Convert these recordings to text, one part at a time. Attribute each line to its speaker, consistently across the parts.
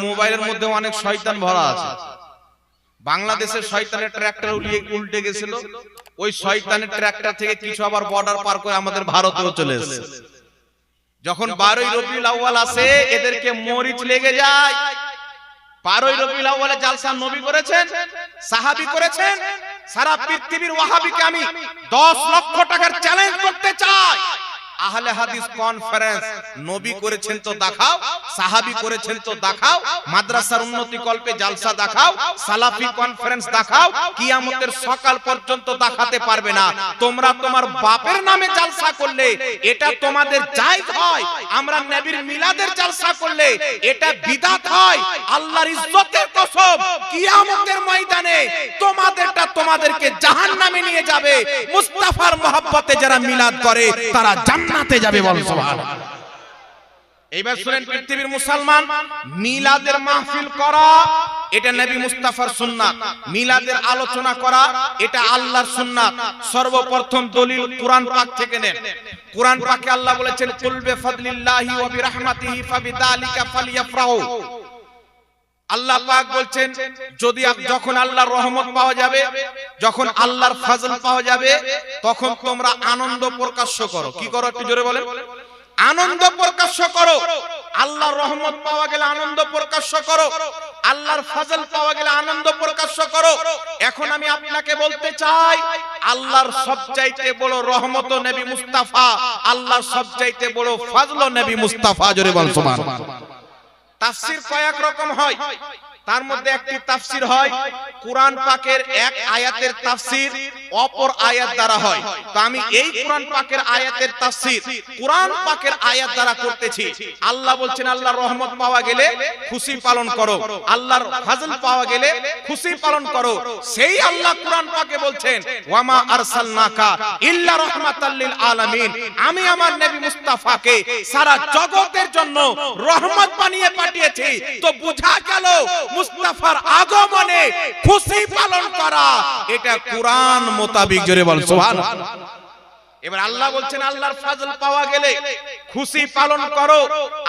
Speaker 1: মোবাইলের মধ্যে অনেক শয়তান ভরা আছে। বাংলাদেশের শয়তানের ট্র্যাক্টর উল্টে গেছিল, ওই শয়তানের ট্র্যাক্টর থেকে কিছু আবার বর্ডার পার করে আমাদের ভারতেও চলে এসেছে। যখন 12ই রবিউল আউয়াল আসে এদেরকে মরিচ লেগে যায়। 12ই রবিউল আউয়ালে জালসা নবী করেছেন, সাহাবী করেছেন। সারা পৃথিবীর ওয়াহাবিকে আমি 10 লক্ষ টাকার চ্যালেঞ্জ করতে চাই। আহলে হাদিস কনফারেন্স নবী করেছেন তো দেখাও, সাহাবী করেছেন তো দেখাও, মাদ্রাসার উন্নতি কল্পে জালসা দেখাও, সালাফি কনফারেন্স দেখাও, কিয়ামতের সকাল পর্যন্ত দেখাতে পারবে না। তোমরা তোমার বাপের নামে জালসা করলে এটা তোমাদের জায়েজ হয়, আমরা নবীর মিলাদের জালসা করলে এটা বিদআত হয়। আল্লাহর ইজ্জতের কসম, কিয়ামতের ময়দানে তোমাদেরটা তোমাদেরকে জাহান্নামে নিয়ে যাবে। মুস্তাফার মহব্বতে যারা মিলাদ করে তারা জান্নাতে যাবে, বল সুবহানাল্লাহ। এইবার শুনেন, পৃথিবীর মুসলমান, মিলাদের মাহফিল করা এটা নবী মুস্তাফার সুন্নাত, মিলাদের আলোচনা করা এটা আল্লাহর সুন্নাত। সর্বপ্রথম দলিল কোরআন পাক থেকে নেন। কোরআন পাকে আল্লাহ বলেছেন, কুল বিফাদলিল্লাহি ওয়া বিরহমাতিহি ফাবিযালিকা ফালইফরাহু। আল্লাহ পাক বলছেন, যদি যখন আল্লাহর রহমত পাওয়া যাবে, যখন আল্লাহর ফজল পাওয়া যাবে, তখন তোমরা আনন্দ প্রকাশ করো। কি করো একটু জোরে বলেন? আনন্দ প্রকাশ করো। আল্লাহর রহমত পাওয়া গেলে আনন্দ প্রকাশ করো, আল্লাহর ফজল পাওয়া গেলে আনন্দ প্রকাশ করো। এখন আমি আপনাকে বলতে চাই, আল্লাহর সবচাইতে বড় রহমত নবী মুস্তাফা, আল্লাহর সবচাইতে বড় ফজল নবী মুস্তাফা। জোরে বল সুবহানাল্লাহ। তাফসীর কয়েক রকম হয়, তার মধ্যে একটি তাফসীর হয় কোরআন পাকের এক আয়াতের তাফসীর অপর আয়াত দ্বারা হয়। তো আমি এই কোরআন পাকের আয়াতের তাফসীর কোরআন পাকের আয়াত দ্বারা করতেছি। আল্লাহ বলছেন, আল্লাহর রহমত পাওয়া গেলে খুশি পালন করো, আল্লাহর ফজল পাওয়া গেলে খুশি পালন করো। সেই আল্লাহ কোরআন পাকে বলছেন, ওয়ামা আরসালনাকা ইল্লা রাহমাতাল লিল আলামিন, আমি আমার নবী মুস্তাফাকে সারা জগতের জন্য রহমত বানিয়ে পাঠিয়েছি। তো বুঝা গেল মুস্তাফার আগমনে খুশি পালন করা এটা কোরআন মোতাবেক। জোরে বল সুবহানাল্লাহ। এবার আল্লাহ বলছেন, আল্লাহর ফজল পাওয়া গেলে খুশি পালন করো।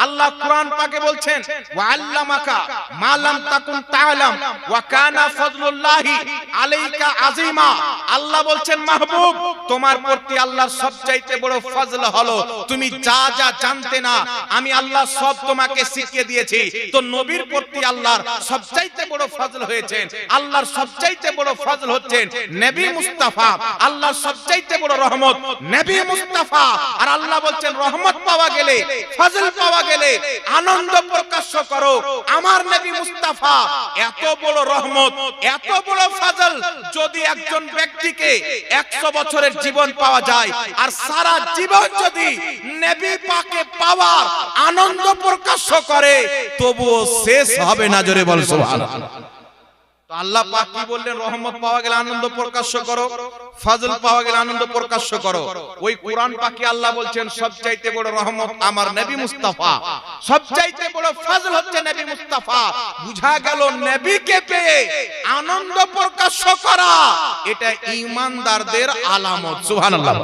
Speaker 1: আল্লাহ কোরআন পাকে বলছেন, ওয়া আল্লামাকা মা লাম তাকুন তাআলাম ওয়া কানা ফজলুল্লাহি আলাইকা আযীমা। আল্লাহ বলছেন, মাহবুব, তোমার প্রতি আল্লাহর সবচাইতে বড় ফজল হলো তুমি যা যা জানতে না আমি আল্লাহ সব তোমাকে শিখিয়ে দিয়েছি। তো নবীর প্রতি আল্লাহর সবচাইতে বড় ফজল হয়েছেন, আল্লাহর সবচাইতে বড় ফজল হচ্ছেন নবী মুস্তাফা। আল্লাহর সবচাইতে বড় রহমত নবী মুস্তাফা। আর আল্লাহ বলছেন, রহমত পাওয়া গেলে ফজল পাওয়া গেলে আনন্দ প্রকাশ করো। আমার নবী মুস্তাফা এত বড় রহমত, এত বড় ফজল, যদি একজন ব্যক্তিকে 100 বছরের জীবন পাওয়া যায় আর সারা জীবন যদি নবী পাকে পাওয়ার আনন্দ প্রকাশ করে তবুও শেষ হবে না। জোরে বল সুবহানাল্লাহ। আল্লাহ পাক কি বললেন? রহমত পাওয়া গেলে আনন্দ প্রকাশ করো, ফজল পাওয়া গেলে আনন্দ প্রকাশ করো। ওই কোরআন পাকে আল্লাহ বলছেন, সবচাইতে বড় রহমত আমার নবী মুস্তাফা, সবচাইতে বড় ফজল হচ্ছে নবী মুস্তাফা। বুঝা গেল নবীকে পেয়ে আনন্দ প্রকাশ করা এটা ঈমানদারদের আলামত। সুবহানাল্লাহ।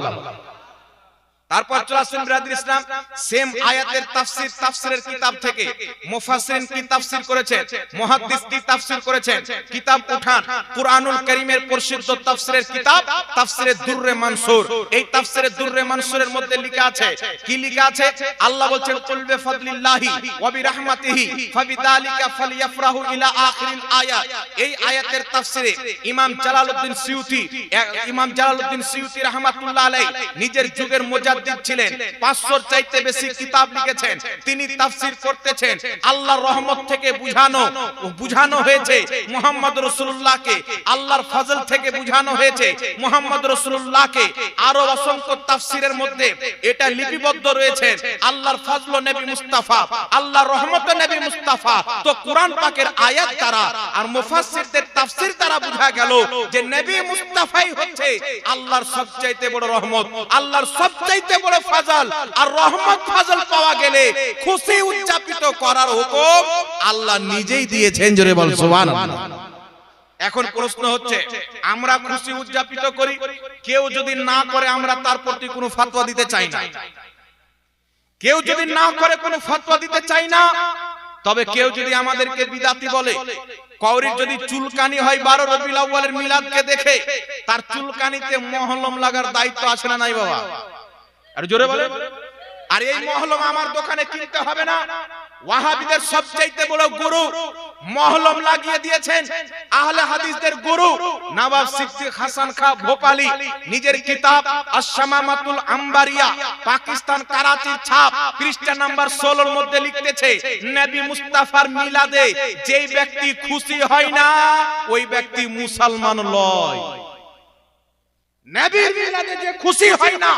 Speaker 1: তারপর চলে আসেন বিরাদর ইসলাম, সেম আয়াতের তাফসীর তাফসীরের কিতাব থেকে মুফাসসিরিন কি তাফসীর করেছেন, মুহাদ্দিস কি তাফসীর করেছেন, কিতাব উঠান। কুরআনুল কারীমের প্রসিদ্ধ তাফসীরের কিতাব তাফসীরে দুররে মানসুর। এই তাফসীরে দুররে মানসুরের মধ্যে লেখা আছে, কি লেখা আছে? আল্লাহ বলছেন, কুল বিফাদলিল্লাহি ওয়া বিরহমাতিহি ফাবিযালিকা ফালইফরাহু ইলা আখিরিল আয়াত। এই আয়াতের তাফসীরে ইমাম জালালউদ্দিন সিয়ুতী রাহমাতুল্লাহ আলাইহি নিজের যুগের মুজাদ্দিদ ছিলেন, 500 চাইতে বেশি কিতাব লিখেছেন। তিনি তাফসীর করতেছেন, আল্লাহর রহমত থেকে বুঝানো হয়েছে মুহাম্মদ রাসূলুল্লাহকে, আল্লাহর ফজল থেকে বুঝানো হয়েছে মুহাম্মদ রাসূলুল্লাহকে। আরো অসংখ্য তাফসীরের মধ্যে এটা লিপিবদ্ধ রয়েছে, আল্লাহর ফজল নবী মুস্তাফা, আল্লাহর রহমত নবী মুস্তাফা। তো কোরআন পাকের আয়াত দ্বারা আর মুফাসসিরদের তাফসীর দ্বারা বুঝা গেল যে নবী মুস্তাফাই হচ্ছে আল্লাহর সবচাইতে বড় রহমত, আল্লাহর সবচাইতে বড় ফজল। আর রহমত ফজল পাওয়া গেলে খুশি উদযাপিত করার হুকুম আল্লাহ নিজেই দিয়েছেন। জোরে বল সুবহানাল্লাহ। এখন প্রশ্ন হচ্ছে, আমরা খুশি উদযাপিত করি, কেউ যদি না করে আমরা তার প্রতি কোনো ফতোয়া দিতে চাই না। কেউ যদি না করে কোনো ফতোয়া দিতে চাই না, তবে কেউ যদি আমাদেরকে বিদাতি বলে, কওরির যদি চুলকানি হয় 12 রবিউল আউয়ালের মিলাদকে দেখে, তার চুলকানিতে মহলম লাগার দায়িত্ব আছে না নাই বাবা? আর জোরে বলেন। আর এই মহলম আমার দোকানে কিনতে হবে না। ওয়াহাবিদের সবচেয়ে বড় গুরু মহলম লাগিয়ে দিয়েছেন আহলে হাদিসদের গুরু নবাব সিদ্দিক হাসান খাঁ ভোপালী, নিজের কিতাব আশ-শামামাতুল আম্বারিয়া, পাকিস্তান করাচির ছাপ, পৃষ্ঠা নাম্বার 16 এর মধ্যে লিখতেছে, নবী মুস্তাফার মিলাদে যেই ব্যক্তি খুশি হয় না ওই ব্যক্তি মুসলমান নয়। নবীর মিলাদে যে খুশি হয় না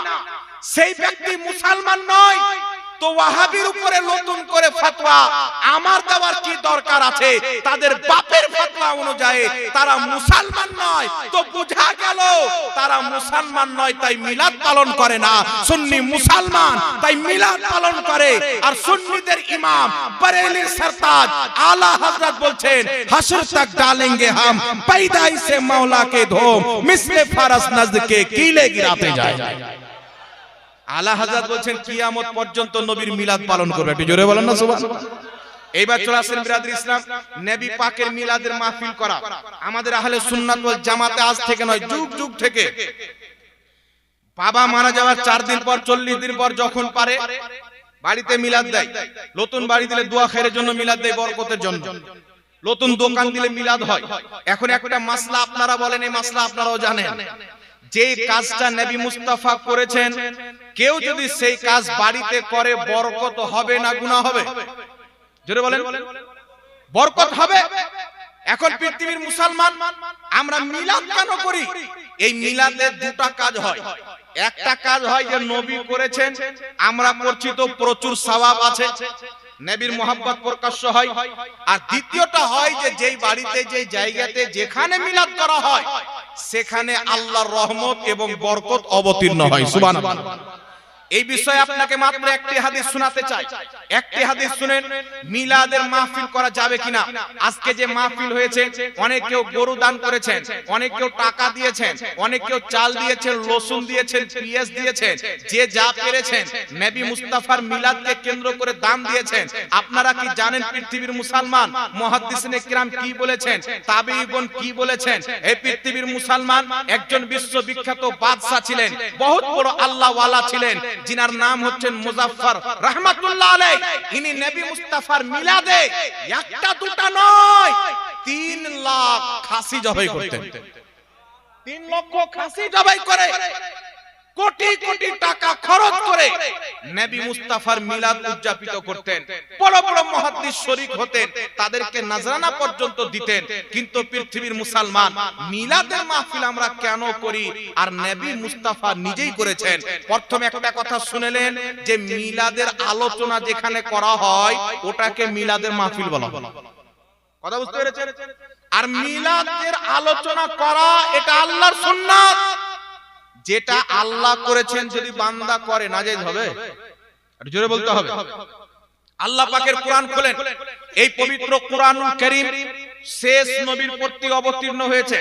Speaker 1: সেই ব্যক্তি মুসলমান নয়। তো ওয়াহাবির উপরে নতুন করে ফতোয়া আমার দেওয়ার কি দরকার আছে? তাদের বাপের ফতোয়া অনুযায়ী তারা মুসলমান নয়। তো বোঝা গেল তারা মুসলমান নয় তাই মিলাদ পালন করে না, সুন্নি মুসলমান তাই মিলাদ পালন করে। আর সুন্নিদের ইমাম বরেলির সরতাজ আলা হযরত বলছেন, হাসর তক ডালেंगे हम पैदाई से मौला के धूम मिसले फारस नज़्द के कीले गिराते जाए। আলা হযরত বলছেন কিয়ামত পর্যন্ত নবীর মিলাদ পালন করবে। একটু জোরে বলেন না সুবহানাল্লাহ। এইবার চলে আসেন বিরাদর ইসলাম, নবী পাকের মিলাদের মাহফিল করা আমাদের আহলে সুন্নাত ওয়াল জামাতে আজ থেকে নয়, যুগ যুগ থেকে। বাবা মারা যাওয়ার 4 দিন পর 40 দিন পর যখন পারে বাড়িতে মিলাদ দেয়। নতুন বাড়ি দিলে দোয়া খায়ের জন্য মিলাদ দেয়, বরকতের জন্য। নতুন দোকান দিলে মিলাদ হয়। এখন একটা মাসলা আপনারা বলেন, এই মাসলা আপনারাও জানেন, যে কাজটা নবী মুস্তাফা করেছেন কেউ যদি সেই কাজ বাড়িতে করে বরকত হবে না গুনাহ হবে? জোরে বলেন। বরকত হবে। এখন পৃথিবীর মুসলমান আমরা মিলাদ কেন করি? এই মিলাদে দুটো কাজ হয়। একটা কাজ হয় যে নবী করেছেন, আমরা করছি তো প্রচুর সওয়াব আছে, নবীর মোহাব্বত প্রকাশ্য হয়। আর দ্বিতীয়টা হয় যে যেই বাড়িতে যেই জায়গাতে যেখানে মিলাদ করা হয় সেখানে আল্লাহর রহমত এবং বরকত অবতীর্ণ হয়। সুবহানাল্লাহ। এই বিষয়ে আপনাকে মাত্র একটি হাদিস শোনাতে চাই। একটি হাদিস শুনেন, মিলাদের মাহফিল করা যাবে কিনা। আজকে যে মাহফিল হয়েছে, অনেক কেউ গরু দান করেছেন, অনেক কেউ টাকা দিয়েছেন, অনেক কেউ চাল দিয়েছেন, রসুন দিয়েছেন, পেঁয়াজ দিয়েছেন, যে যা পেরেছেন নবী মুস্তাফার মিলাদকে কেন্দ্র করে দান দিয়েছেন। আপনারা কি জানেন পৃথিবীর মুসলমান মুহাদ্দিসিনে কিরাম কি বলেছেন, তাবেঈগণ কি বলেছেন? এই পৃথিবীর মুসলমান একজন বিশ্ববিখ্যাত বাদশা ছিলেন, বহুত বড় আল্লাহ ওয়ালা ছিলেন, जिनार नाम হচ্ছেন মুজাফফর রাহমাতুল্লাহ আলাইহি। ইনি নবী মুস্তাফার মিলাদে একটা দুটা নয় 3 লাখ খাসি জবাই করতেন। 3 লক্ষ খাসি জবাই করে কোটি কোটি টাকা খরচ করে নবী মুস্তাফার মিলাদ উদযাপিত করতেন। বড় বড় মুহাদ্দিস শরীক হতেন, তাদেরকে নজরানা পর্যন্ত দিতেন। কিন্তু পৃথিবীর মুসলমান মিলাদের মাহফিল আমরা কেন করি? আর নবী মুস্তাফা নিজেই করেছেন। প্রথমে একটা কথা শুনেলেন যে মিলাদের আলোচনা যেখানে করা হয় ওটাকে মিলাদের মাহফিল বলা হয়। কথা বুঝতে পেরেছেন? আর মিলাদের আলোচনা করা এটা আল্লাহর সুন্নাত। যেটা আল্লাহ করেছেন যদি বান্দা করে নাজায়েজ হবে? জোরে বলতে হবে। আল্লাহ পাকের কোরআন খোলেন, এই পবিত্র কোরআনুল কারীম শেষ নবীর প্রতি অবতীর্ণ হয়েছে।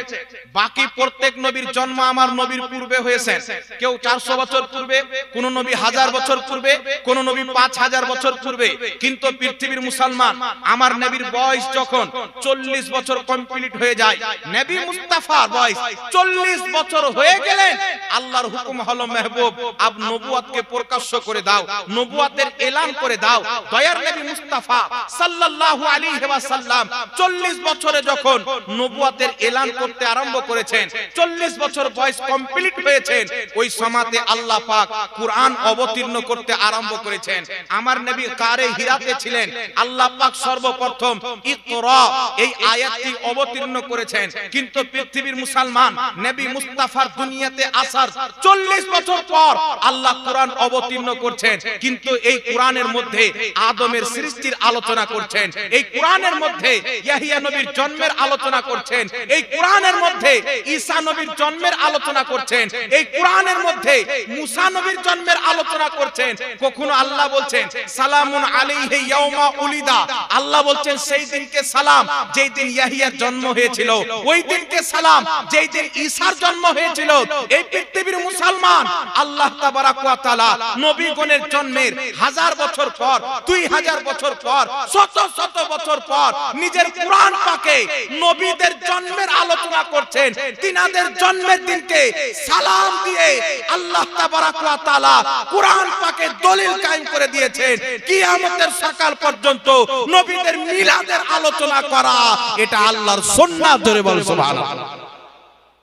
Speaker 1: বাকি প্রত্যেক নবীর জন্ম আমার নবীর পূর্বে হয়েছে। কেউ 400 বছর পূর্বে, কোন নবী 1000 বছর পূর্বে, কোন নবী 5000 বছর পূর্বে। কিন্তু পৃথিবীর মুসলমান আমার নবীর বয়স যখন 40 বছর কমপ্লিট হয়ে যায়, নবী মুস্তাফার বয়স 40 বছর হয়ে গেলেন, আল্লাহর হুকুম হলো মেহবুব আব নবুয়তকে প্রকাশ্য করে দাও, নবুয়তের এলান করে দাও। দয়ার নবী মুস্তাফা সাল্লাল্লাহু আলাইহি ওয়াসাল্লাম 40 বছরে যখন নবুয়তের এলান করতে আরম্ভ করেছেন, 40 বছর বয়স কমপ্লিট হয়েছেন, ওই সময়তে আল্লাহ পাক কুরআন অবতীর্ণ করতে আরম্ভ করেছেন। আমার নবী কারে হিরাতে ছিলেন, আল্লাহ পাক সর্বপ্রথম ইকরা এই আয়াতটি অবতীর্ণ করেছেন। কিন্তু পৃথিবীর মুসলমান নবী মুস্তাফার দুনিয়াতে আসার 40 বছর পর আল্লাহ কুরআন অবতীর্ণ করছেন। কিন্তু এই কুরআনের মধ্যে আদমের সৃষ্টির আলোচনা করছেন, এই কুরআনের মধ্যে ইয়াহিয়া নবী নবীর জন্মের আলোচনা করছেন, এই কোরআনের মধ্যে ঈসা নবীর জন্মের আলোচনা করছেন, এই কোরআনের মধ্যে মুসা নবীর জন্মের আলোচনা করছেন। কখনো আল্লাহ বলছেন সালামুন আলাইহি ইয়াউমা উলিদা, আল্লাহ বলছেন সেই দিনকে সালাম যেই দিন ইয়াহিয়ার জন্ম হয়েছিল, ওই দিনকে সালাম যেই দিন ঈসার জন্ম হয়েছিল। এই পৃথিবীর মুসলমান আল্লাহ তাবারাক ওয়া তাআলা নবীগণের জন্মের 1000 বছর পর, 2000 বছর পর, শত শত বছর পর নিজের কোরআন পাকে নবীদের জন্মের আলোচনা করছেন। তিনাদের জন্মের দিনকে সালাম দিয়ে আল্লাহ তাবারাক ওয়া তাআলা কোরআন পাকে দলিল কায়েম করে দিয়েছেন কিয়ামতের সকাল পর্যন্ত নবীদের মিলাদের আলোচনা করা এটা আল্লাহর সুন্নাত। ধরে বল সুবহানাল্লাহ।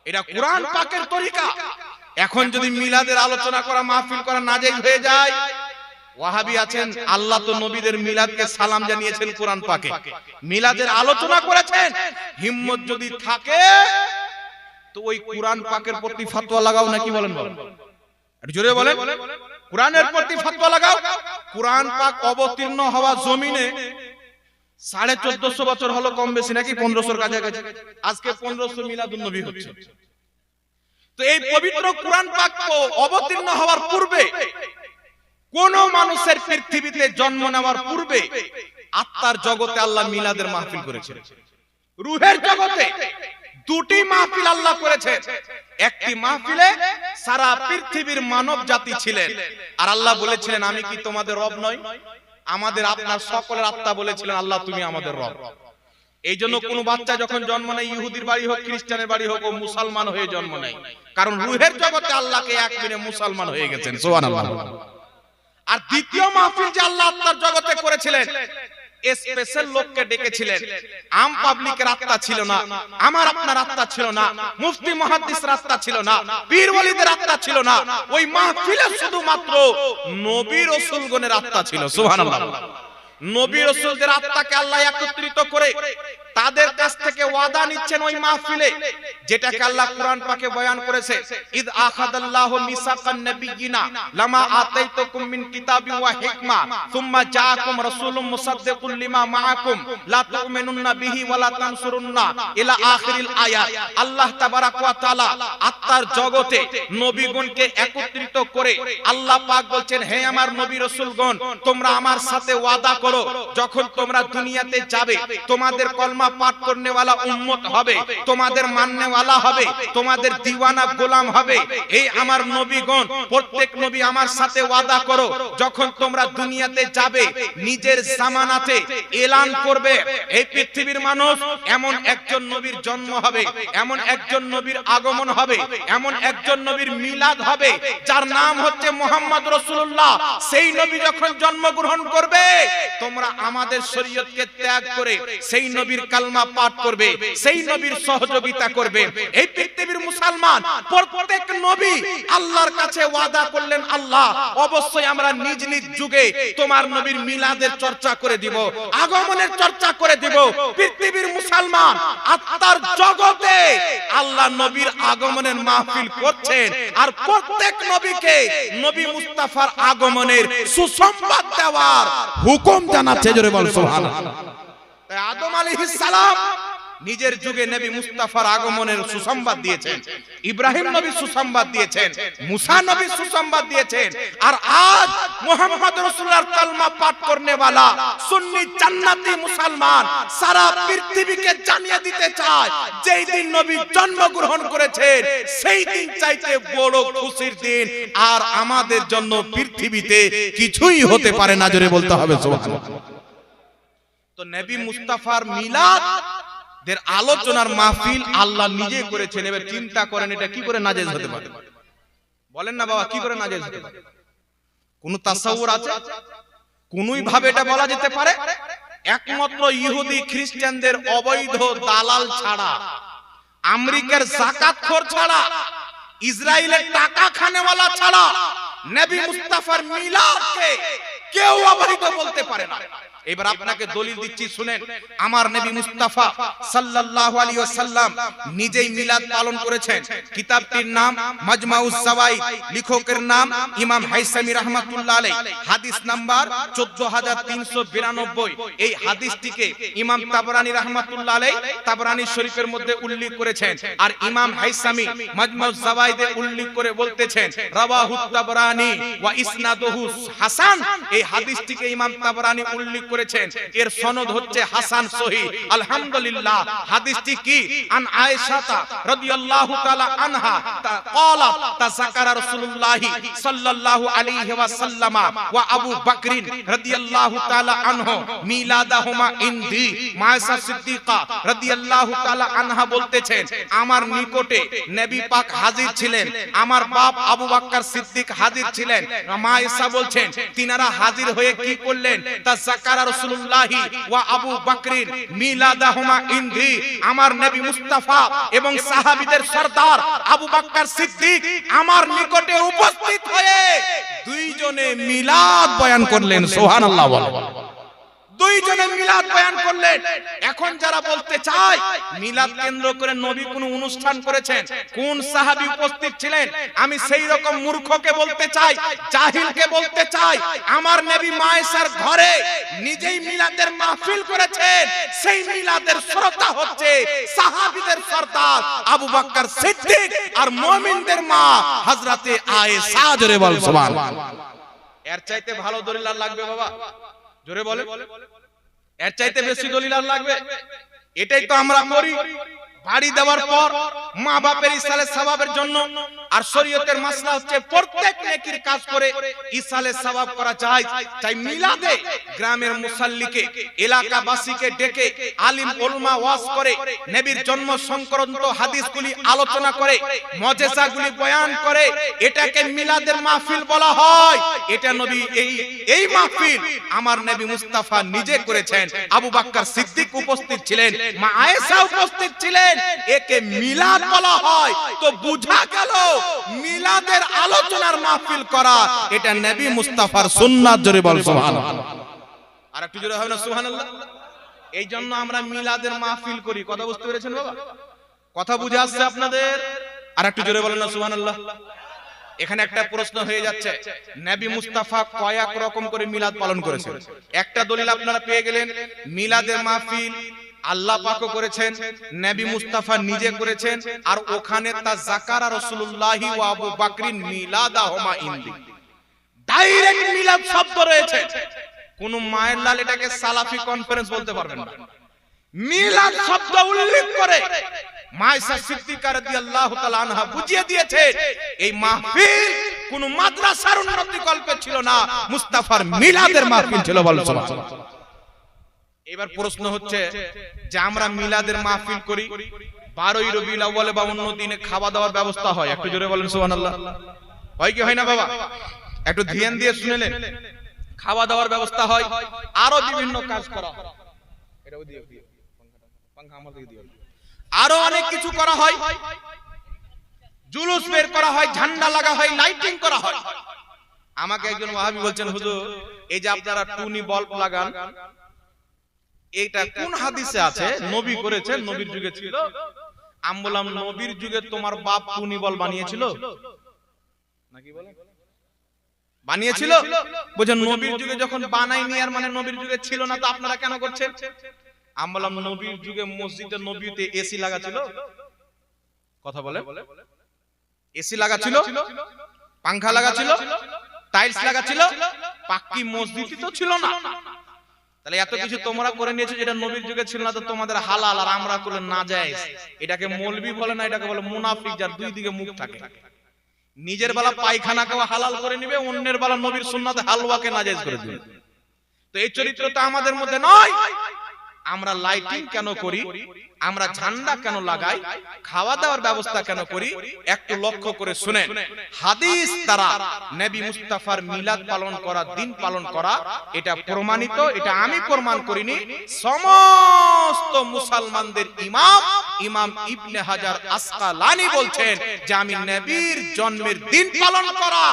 Speaker 1: এটা কোরআন পাকের তরিকা। এখন যদি মিলাদের আলোচনা করা, মাহফিল করা নাজায়েজ হয়ে যায়, ওয়াহাবি আছেন, আল্লাহ তো নবীদের মিলাদকে সালাম জানিয়েছেন কোরআন পাকে, মিলাদের আলোচনা করেছেন। হিম্মত যদি থাকে তো ওই কোরআন পাকের প্রতি ফতোয়া লাগাও, নাকি বলেন? বলেন একটু জোরে বলেন। কোরআনের প্রতি ফতোয়া লাগাও। কোরআন পাক অবতীর্ণ হওয়া জমিনে 1450 বছর হলো, কম বেশি নাকি 1500 কাছাকাছি। আজকে 1500 মিলাদুন নবী হচ্ছে। তো এই পবিত্র কোরআন পাক অবতীর্ণ হওয়ার পূর্বে, কোন মানুষের পৃথিবীতে জন্ম নেওয়ার পূর্বে আত্মার জগতে আল্লাহ মিলাদের মাহফিল করেছেন। রূহের জগতে দুটি মাহফিল আল্লাহ করেছেন। একটি মাহফিলে সারা পৃথিবীর মানব জাতি ছিলেন, আর আল্লাহ বলেছিলেন আমি কি তোমাদের রব নই? আমাদের আপনার সকলের আত্মা বলেছিলেন আল্লাহ তুমি আমাদের রব। এই জন্য কোন বাচ্চা যখন জন্ম নেয়, ইহুদির বাড়ি হোক, খ্রিস্টানের বাড়ি হোক, ও মুসলমান হয়ে জন্ম নেয়, কারণ রূহের জগতে আল্লাহকে এক মিনিটে মুসলমান হয়ে গেছেন। সুবহানাল্লাহ। আর দ্বিতীয় মাহফিল যে আল্লাহ আত্মার জগতে করেছিলেন, স্পেশাল লোককে ডেকেছিলেন। আম পাবলিকের আত্মা ছিল না, আমার আপনার আত্মা ছিল না, মুফতি মুহাদ্দিসের আত্মা ছিল না, পীর ওলিদের আত্মা ছিল না। ওই মাহফিলে শুধুমাত্র নবী রাসূলগণের আত্মা ছিল। সুবহানাল্লাহ। নবী রাসূলদের আত্মাকে আল্লাহ একত্রিত করে তাদের কাছ থেকে ওয়াদা নিচ্ছেন ওই মাহফিলে, যেটাকে আল্লাহ কোরআন পাকে বয়ান করেছে, ইদ আখাদাল্লাহু মিসাকান নাবিয়িনা লামা আতাইতুকুম মিন কিতাবি ওয়া হিকমা সুম্মা জাআকুম রাসূলুম মুসাদ্দিকুল লিমা মাআকুম লা তু'মিনুন্না বিহি ওয়া লা তানসুরুন্না ইলা আখিরিল আয়াত। আল্লাহ তাবারাক ওয়া তাআলা আত্মার জগতে নবীগণকে একত্রিত করে আল্লাহ পাক বলছেন, হে আমার নবী রাসূলগণ, তোমরা আমার সাথে ওয়াদা করো, যখন তোমরা দুনিয়াতে যাবে তোমাদের কলমা পাঠ করনে वाला উম্মত হবে, তোমাদের মাননে वाला হবে, তোমাদের দিওয়ানা গোলাম হবে। এই আমার নবীগণ, প্রত্যেক নবী আমার সাথে ওয়াদা করো, যখন তোমরা দুনিয়াতে যাবে নিজের জামানাতে এলান করবে এই পৃথিবীর মানুষ এমন একজন নবীর জন্ম হবে, এমন একজন নবীর আগমন হবে, এমন একজন নবীর মিলাদ হবে যার নাম হচ্ছে মুহাম্মদ রাসূলুল্লাহ। সেই নবী যখন জন্মগ্রহণ করবে তোমরা আমাদের শরীয়তকে ত্যাগ করে সেই নবীর কালমা পাঠ করবে, সেই নবীর সহযোগিতা করবে। এই পৃথিবীর মুসলমান প্রত্যেক নবী আল্লাহর কাছে ওয়াদা করলেন, আল্লাহ অবশ্যই আমরা নিজ নিজ যুগে তোমার নবীর মিলাদের চর্চা করে দিব, আগমনের চর্চা করে দিব। পৃথিবীর মুসলমান আত্মার জগতে আল্লাহ নবীর আগমনের মাহফিল করছেন, আর প্রত্যেক নবীকে নবী মুস্তাফার আগমনের সুসংবাদ দেওয়ার হুকুম জানাচ্ছে। জোরে বল সুবহানাল্লাহ। আদম আলাইহিস সালাম নিজের যুগে নবী মুস্তাফার আগমনের সুসংবাদ দিয়েছেন, ইব্রাহিম নবী সুসংবাদ দিয়েছেন, মুসা নবী সুসংবাদ দিয়েছেন, আর আজ মুহাম্মদ রাসূলুল্লাহর কালমা পাঠ করনে वाला সুন্নি জান্নাতি মুসলমান সারা পৃথিবীকে জানিয়ে দিতে চায় যেই দিন নবী জন্মগ্রহণ করেছেন সেই দিন চাইতে বড় খুশির দিন আর আমাদের জন্য পৃথিবীতে কিছুই হতে পারে না। জোরে বলতে হবে সুবহানাল্লাহ। তো নবী মুস্তাফার মিলাদ দের আলোচনার মাহফিল আল্লাহ নিজে করেছেন। এবার চিন্তা করেন এটা কি করে নাজেজ হতে পারে? বলেন না বাবা, কি করে নাজেজ হতে পারে? কোন তাসাউর আছে? কোনই ভাবে এটা বলা যেতে পারে? একমাত্র ইহুদি খ্রিস্টানদের অবৈধ দালাল ছাড়া, আমেরিকার যাকাতখোর ছাড়া, ইসরায়েলের টাকা খানেওয়ালা ছাড়া নবী মুস্তাফার মিলাদকে কেউ অবৈধ বলতে পারে না। এবার আপনাকে দলিল দিচ্ছি শুনেন। আমার নবী মুস্তাফা সাল্লাল্লাহু আলাইহি ওয়াসাল্লাম নিজেই মিলাদ পালন করেছেন। কিতাবটির নাম মাজমাউজ যাওয়াইদ, লেখকের নাম ইমাম হাইসামি রাহমাতুল্লাহ আলাইহি, হাদিস নাম্বার 14392। এই হাদিসটিকে ইমাম তাবরানী রাহমাতুল্লাহ আলাইহি তাবরানী শরীফের মধ্যে উল্লেখ করেছেন। আর ইমাম হাইসামি মাজমাউজ যাওয়াইদে উল্লেখ করে বলতেছেন রাওয়াহু তাবরানী ওয়া ইসনাদুহু হাসান। এই হাদিসটিকে ইমাম তাবরানী উল্লেখ করেছেন, এর সনদ হচ্ছে হাসান সহিহ। আলহামদুলিল্লাহ। হাদিসটি কি? আন আয়েশা রাদিয়াল্লাহু তাআলা আনহা ক্বালাত তাযাক্কারা রাসূলুল্লাহ সাল্লাল্লাহু আলাইহি ওয়াসাল্লাম ওয়া আবু বকর রাদিয়াল্লাহু তাআলা আনহু মিলাদাহুমা ইনদি। মায়েশা সিদ্দিকা রাদিয়াল্লাহু তাআলা আনহা বলতেছেন আমার নিকটে নবী পাক হাজির ছিলেন, আমার বাপ আবু বকর সিদ্দিক হাজির ছিলেন। মায়েশা বলছেন তিনারা হাজির হয়ে কি করলেন? তাযাক্কারা রাসূলুল্লাহ ওয়া আবু বকর মিলাদাহুমা ইনদি। আমার নবী মুস্তাফা এবং সাহাবীদের সরদার আবু বকর সিদ্দিক আমার নিকটে উপস্থিত হয়ে দুইজনে মিলাদ বয়ান করলেন। সুবহানাল্লাহ বলেন। দুইজনে মিলাদ বয়ান করলেন। এখন যারা বলতে চায় মিলাদ কেন্দ্র করে নবী কোন অনুষ্ঠান করেছেন, কোন সাহাবী উপস্থিত ছিলেন, আমি সেই রকম মূর্খকে বলতে চাই, জাহিলকে বলতে চাই আমার নবী মায়েশার ঘরে নিজেই মিলাদের মাহফিল করেছেন। সেই মিলাদের শ্রোতা হচ্ছে সাহাবীদের সরদার আবু বকর সিদ্দিক আর মুমিনদের মা হযরতে আয়েশা। জোরে বল সুবহানাল্লাহ। এর চাইতে ভালো দলিল আর লাগবে বাবা? জোরে বলে। এর চাইতে বেশি দলিল আর লাগবে? এটাই তো আমরা করি। বাড়ি দেওয়ার পর মা বাপের ইসালে সওয়াবের জন্য, আর শরীয়তের মাসলা হচ্ছে প্রত্যেক নেকির কাজ করে ইসালে সওয়াব করা যায়। তাই মিলাদে গ্রামের মুসাল্লিকে, এলাকাবাসীকে ডেকে আলিম উলামা ওয়াজ করে নবীর জন্ম সংক্রান্ত হাদিসগুলি আলোচনা করে, মুজিজাগুলি বয়ান করে, এটাকে মিলাদের মাহফিল বলা হয়। এটা নবী এই মাহফিল আমার নবী মুস্তাফা নিজে করেছেন। আবু বকর সিদ্দিক উপস্থিত ছিলেন, মা আয়েশা উপস্থিত ছিলেন। একে মিলাদ বলা হয়। তো বুঝা গেল মিলাদের আলোচনার মাহফিল করা এটা নবী মুস্তাফার সুন্নাত। জোরে বল সুবহানাল্লাহ। আর একটু জোরে হবে না সুবহানাল্লাহ? এই জন্য আমরা মিলাদের মাহফিল করি। কথা বুঝতে পেরেছেন বাবা? কথা বুঝে আসছে আপনাদের? আর একটু জোরে বলেন না সুবহানাল্লাহ। এখানে একটা প্রশ্ন হয়ে যাচ্ছে, নবী মুস্তাফা কয়েক রকম করে মিলাদ পালন করেছেন। একটা দলিল আপনারা পেয়ে গেলেন, মিলাদের মাহফিল আল্লাহ পাকও করেছেন, নবী মুস্তাফা নিজে করেছেন, আর ওখানে তাযাক্কারা রাসূলুল্লাহ ওয়া আবু বকর মিলাদাহুমা ইনদি। ডাইরেক্ট মিলাদ শব্দ রয়েছে। কোন মায়ের লাল এটাকে সালাফি কনফারেন্স বলতে পারবেন না। মিলাদ শব্দ উল্লেখ করে মায়েশা সিদ্দিকা রাদিয়াল্লাহু তাআলা আনহা বুঝিয়ে দিয়েছে এই মাহফিল কোন মাদ্রাসার উন্নতি কল্পে ছিল না, মুস্তাফার মিলাদের মাহফিল ছিল। বল সুবহানাল্লাহ। এবার প্রশ্ন হচ্ছে যে আমরা মিলাদের মাহফিল করি, 12ই রবিউল আউয়ালে বা অন্য দিনে খাওয়া দাওয়ার ব্যবস্থা হয়। একটু জোরে বলেন সুবহানাল্লাহ। হয় কি হয় না বাবা? একটু ধ্যান দিয়ে শুনেলেন। খাওয়া দাওয়ার ব্যবস্থা হয়, আরো বিভিন্ন কাজ করা হয়। এটাও দিয়ে পাঙ্খা আমার দিকে দিও। আরো অনেক কিছু করা হয়, জুলুস বের করা হয়, ঝান্ডা লাগা হয়, লাইটিং করা হয়। আমাকে একজন ওয়াহাবি বলছেন হুজুর এই যে আপনারা টুনি বাল্ব লাগান, এটা কোন হাদিসে আছে? নবী করেছেন, নবীর যুগে ছিল। আমি বললাম নবীর যুগে তোমার বাপ টুনি বাল্ব বানিয়েছিল নাকি? বলে বানিয়েছিল। বুঝেন নবীর যুগে যখন বানায়নি আর মানে নবীর যুগে ছিল না, তো আপনারা কেন করছেন? আমি বললাম নবীর যুগে মসজিদে নবীতে এসি লাগা ছিল। কথা বলে এসি লাগা ছিল, পাঙ্খা লাগা ছিল, টাইলস লাগা ছিল, পাক্কি মসজিদ তো ছিল না। তাহলে এত কিছু তোমরা করে নিয়েছো যেটা নবীর যুগে ছিল না, তো তোমাদের হালাল আর আমরা করলে নাজায়েজ। এটাকে মৌলবি বলে না, এটাকে বলে মুনাফিক, যার দুই দিকে মুখ থাকে। নিজের বেলা পায়খানাকে হালাল করে নিবে, অন্যের বেলা নবীর সুন্নাতে হালওয়াকে নাজায়েজ করে দিবে। তো এই চরিত্রটা আমাদের মধ্যে নয়। আমরা লাইটিং কেন করি, আমরা ঝান্ডা কেন লাগাই, খাওয়া দাওয়ার ব্যবস্থা কেন করি, একটু লক্ষ্য করে শুনেন। হাদিস দ্বারা নবী মুস্তাফার মিলাদ পালন করা, দিন পালন করা এটা প্রমাণিত। এটা আমি প্রমাণ করিনি, সমস্ত মুসলমানদের ইমাম ইমাম ইবনে হাজার আসকালানি বলছেন যে আমি নবীর জন্মের দিন পালন করা,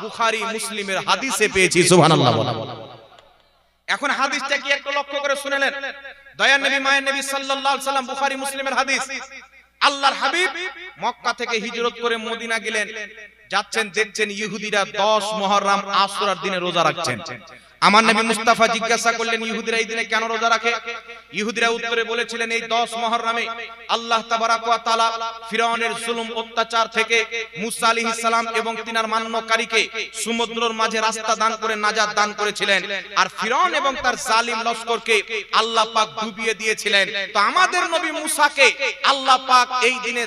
Speaker 1: বুখারী মুসলিমের হাদিসে পেয়েছি। সুবহানাল্লাহ বলা। এখন হাদিসটা কি একটু লক্ষ্য করে শুনেলেন। দয়ার নবী মায়ের নবী সাল্লাল্লাহু আলাইহি সাল্লাম, বুখারী মুসলিমের হাদিস, আল্লাহর হাবিব মক্কা থেকে হিজরত করে মদিনা গেলেন। যাচ্ছেন, দেখছেন ইহুদিরা 10 মুহররম আশুরার দিনে রোজা রাখছেন। আমার নবী মুস্তাফা জিজ্ঞাসা করলেন, ইহুদিরা এই দিনে কেন রোজা রাখে? ইহুদিরা উত্তরে বলেছিলেন, এই 10 মুহররমে আল্লাহ তাবারাক ওয়া তাআলা ফিরআউনের জুলুম অত্যাচার থেকে মুসা আলাইহিস সালাম এবং তিনার মান্যকারীকে সমুদ্রের মাঝে রাস্তা দান করে নাজাত দান করেছিলেন, আর ফিরআউন এবং তার জালিম লশকরকে আল্লাহ পাক ডুবিয়ে দিয়েছিলেন। তো আমাদের নবী মুসাকে আল্লাহ পাক এই দিনে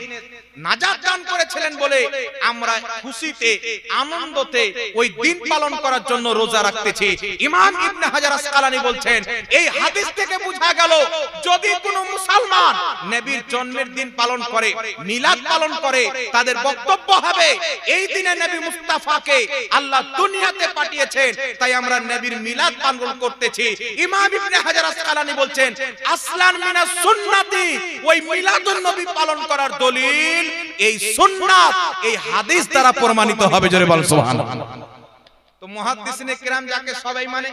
Speaker 1: নাজাত দান করেছিলেন বলে আমরা খুশিতে আনন্দতে ওই দিন পালন করার জন্য রোজা রাখতেছি। ইমাম ইবনে হাজার আসকালানী বলছেন, এই হাদিস থেকে বোঝা গেল যদি কোনো মুসলমান নবীর জন্মের দিন পালন করে, মিলাদ পালন করে, তাদের বক্তব্য হবে এই দিনে নবী মুস্তাফাকে আল্লাহ দুনিয়াতে পাঠিয়েছেন, তাই আমরা নবীর মিলাদ পালন করতেছি। ইমাম ইবনে হাজার আসকালানী বলছেন, আসলান মিনাস সুন্নতি, ওই মিলাদুন নবী পালন করার দলিল এই সুন্নাত, এই হাদিস দ্বারা প্রমাণিত হবে। জোরে বল সুবহানাল্লাহ। তো মুহাদ্দিসিনে কিরাম যাকে সবাই মানে,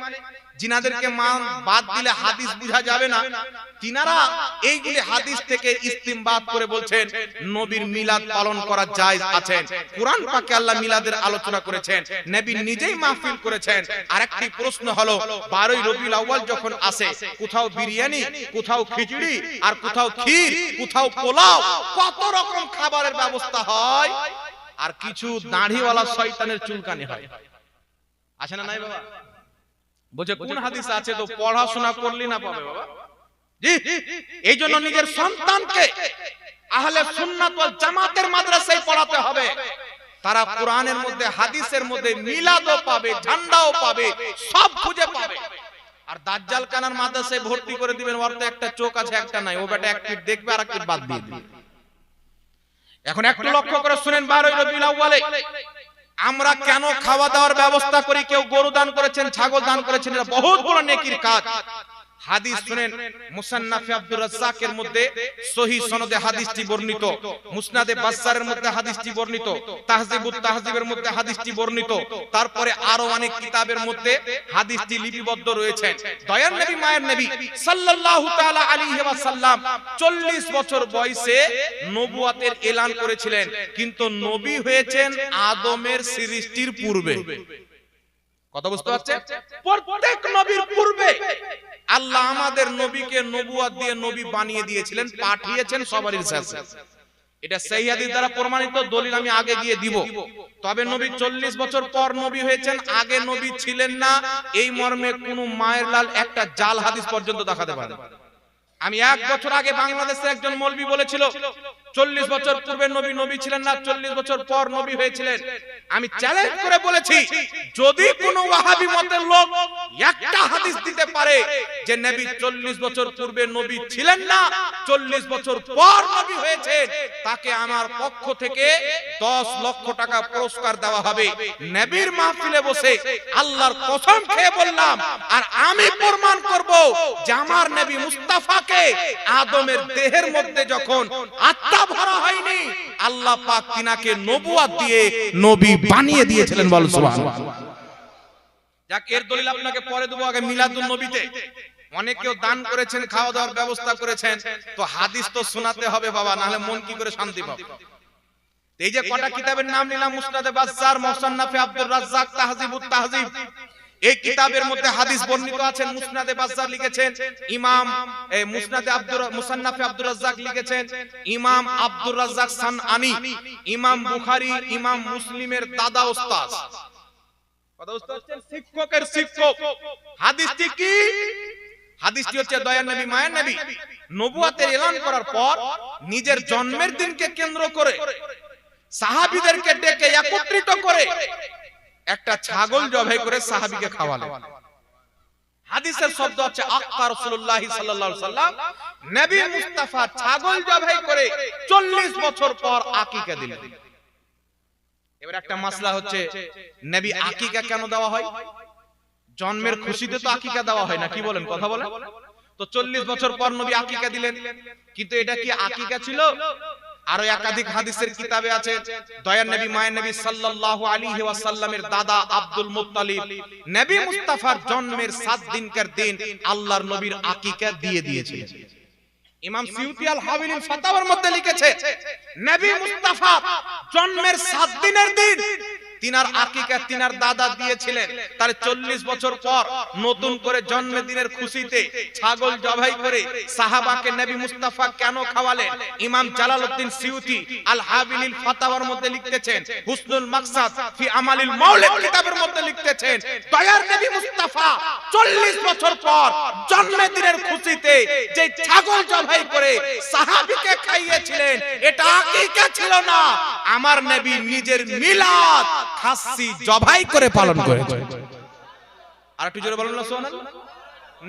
Speaker 1: জিনাদেরকে মান বাদ দিলে হাদিস বুঝা যাবে না, তিনারা এইগুলি হাদিস থেকে ইস্তিমবাদ করে বলছেন নবীর মিলাদ পালন করা জায়েজ আছে। কুরআন পাকে আল্লাহ মিলাদের আলোচনা করেছেন, নবী নিজেই মাহফিল করেছেন। আরেকটি প্রশ্ন হলো, 12ই রবিউল আউয়াল যখন আসে, কোথাও বিরিয়ানি, কোথাও খিচুড়ি, আর কোথাও ক্ষীর, কোথাও পোলাও, কত রকম খাবারের ব্যবস্থা হয়, আর কিছু দাড়িওয়ালা শয়তানের চুলকানি হয়। আছে না নাই বাবা? বলছে কোন হাদিস আছে? তো পড়াশোনা করলি না পাবে বাবা। জি, এই জন্য নিজের সন্তানকে আহলে সুন্নাত ওয়াল জামাতের মাদ্রাসায় পড়াতে হবে। তারা কোরআনের মধ্যে, হাদিসের মধ্যে মিলাদও পাবে, ঝান্ডাও পাবে, সব খুঁজে পাবে। আর দাজ্জাল কানার মাদ্রাসায় ভর্তি করে দিবেন, ওর তো একটা চোখ আছে একটা নাই, ও বেটা এক পিঠ দেখবে আর এক পিঠ বাদ দিয়ে দিবে। এখন একটু লক্ষ্য করে শুনেন, 12ই রবিউল আউয়ালে আমরা কেন খাওয়া দাওয়ার ব্যবস্থা করি? কেউ গরু দান করেছেন, ছাগল দান করেছেন, এটা বহুত বড় নেকির কাজ। হাদিস শুনেন, মুসান্নাফে আব্দুর রাজ্জাকের মধ্যে সহিহ সনদে হাদিসটি বর্ণিত, মুসনাদে বাজ্জারের মধ্যে হাদিসটি বর্ণিত, তাহজিবুত তাহজিবের মধ্যে হাদিসটি বর্ণিত, তারপরে আরো অনেক কিতাবের মধ্যে হাদিসটি লিপিবদ্ধ রয়েছে। দয়ার নবী মায়ের নবী সাল্লাল্লাহু তাআলা আলাইহি ওয়াসাল্লাম 40 বছর বয়সে নবুয়াতের এলান করেছিলেন, কিন্তু নবী হয়েছেন আদমের সৃষ্টির পূর্বে। কথা বুঝতে পারছেন? প্রত্যেক নবীর পূর্বে আল্লাহ আমাদের নবীকে নবুয়াত দিয়ে নবী বানিয়ে দিয়েছিলেন, পাঠিয়েছেন সবারই কাছে। এটা সহিহ হাদিস দ্বারা প্রমাণিত, দলিল আমি আগে গিয়ে দিব। তবে নবী 40 বছর পর নবী হয়েছেন, আগে নবী ছিলেন না, এই মর্মে কোন মায়ের লাল একটা জাল হাদিস পর্যন্ত দেখাতে পারে। আমি 1 বছর আগে বাংলাদেশে একজন মৌলবি বলেছিল 40 বছর পূর্বে নবী নবী ছিলেন না, 40 বছর পর নবী হয়েছিলেন। আমি চ্যালেঞ্জ করে বলেছি, যদি কোন ওয়াহাবি মতের লোক একটা হাদিস দিতে পারে যে নবী 40 বছর পূর্বে নবী ছিলেন না, 40 বছর পর নবী হয়েছেন, তাকে আমার পক্ষ থেকে 10 লক্ষ টাকা পুরস্কার দেওয়া হবে। নবীর মাহফিলে বসে আল্লাহর কসম খেয়ে বললাম, আর আমি প্রমাণ করব যে আমার নবী মুস্তাফাকে আদমের দেহের মধ্যে যখন আত্মা ভরা হয়নি, আল্লাহ পাক তিনাকে নবুয়াত দিয়ে নবী বানিয়ে দিয়েছিলেন। বল সুবহানাল্লাহ। যাক, এর দলিল আপনাকে পরে দেব, আগে মিলাদুন নবীতে অনেকেও দান করেছেন, খাওয়া দাওয়ার ব্যবস্থা করেছেন, তো হাদিস তো শোনাতে হবে বাবা, নাহলে মন কি করে শান্তি পাবে? এই যে কটা কিতাবের নাম নিলাম, মুসনাদে বাজ্জার, মুসান্নাফে আব্দুর রাজ্জাক, তাহজিবুত তাহজিব, এই কিতাবের মধ্যে হাদিস বর্ণিত আছেন। মুসনাদে বাজ্জার লিখেছেন ইমাম, মুসনাদে মুসান্নাফে আব্দুর রাজ্জাক লিখেছেন ইমাম আব্দুর রাজ্জাক সানআনী, ইমাম বুখারী, ইমাম মুসলিমের দাদা ওস্তাদ। কথা বুঝতে পারছেন? শিক্ষকের শিক্ষক। হাদিসটি কি? হাদিসটি হচ্ছে দয়ার নবী মায়ের নবী নবুয়াতের এলান করার পর নিজের জন্মের দিনকে কেন্দ্র করে সাহাবীদেরকে ডেকে একত্রিত করে একটা ছাগল জবাই করে সাহাবীকে খাওয়ালেন। হাদিসের শব্দ হচ্ছে আক্কা রাসূলুল্লাহ সাল্লাল্লাহু আলাইহি সাল্লাম নবী মুস্তাফা ছাগল জবাই করে 40 বছর পর আকিকা দিলেন। এবার একটা মাসলা হচ্ছে, নবী আকিকা কেন দেওয়া হয়? জন্মের খুশিতে তো আকিকা দেওয়া হয় না, কি বলেন? কথা বলেন তো। 40 বছর পর নবী আকিকা দিলেন, কিন্তু এটা কি আকিকা ছিল আরো একাধিক হাদিসের কিতাবে আছে দয়ার নবী মায়ের নবী সাল্লাল্লাহু আলাইহি ওয়াসাল্লামের দাদা আব্দুল মুত্তালিব নবী মুস্তাফার জন্মের 7 দিনকার দিন আল্লাহর নবীর আকিকা দিয়ে দিয়েছিলেন। ইমাম সিউতি আল হাবিলিল ফাতাওয়ার মধ্যে লিখেছে নবী মুস্তাফা জন্মের 7 দিনের দিন তিনার আকিকা তিনার দাদা দিয়েছিলেন। তার 40 বছর পর নতুন করে জন্মদিনের খুশিতে ছাগল জবাই করে সাহাবাকে নবী মুস্তাফা কেন খাওয়ালেন? ইমাম জালালউদ্দিন সিউতি আল হাবিলিল ফাতাওয়ার মধ্যে লিখতেছেন, হুসনুল মাকসাদ ফি আমালিল মাউলিদ কিতাবের মধ্যে লিখতেছেন, দয়ার নবী মুস্তাফা 40 বছর পর জন্মদিনের খুশিতে যে ছাগল জবাই করে সাহাবীকে খাইয়েছিলেন এটা আকিকা ছিল না, আমার নবী নিজের মিলাদ খাসি জবাই করে পালন করেছে। আর একটু জোরে বলুন না সুবহানাল্লাহ।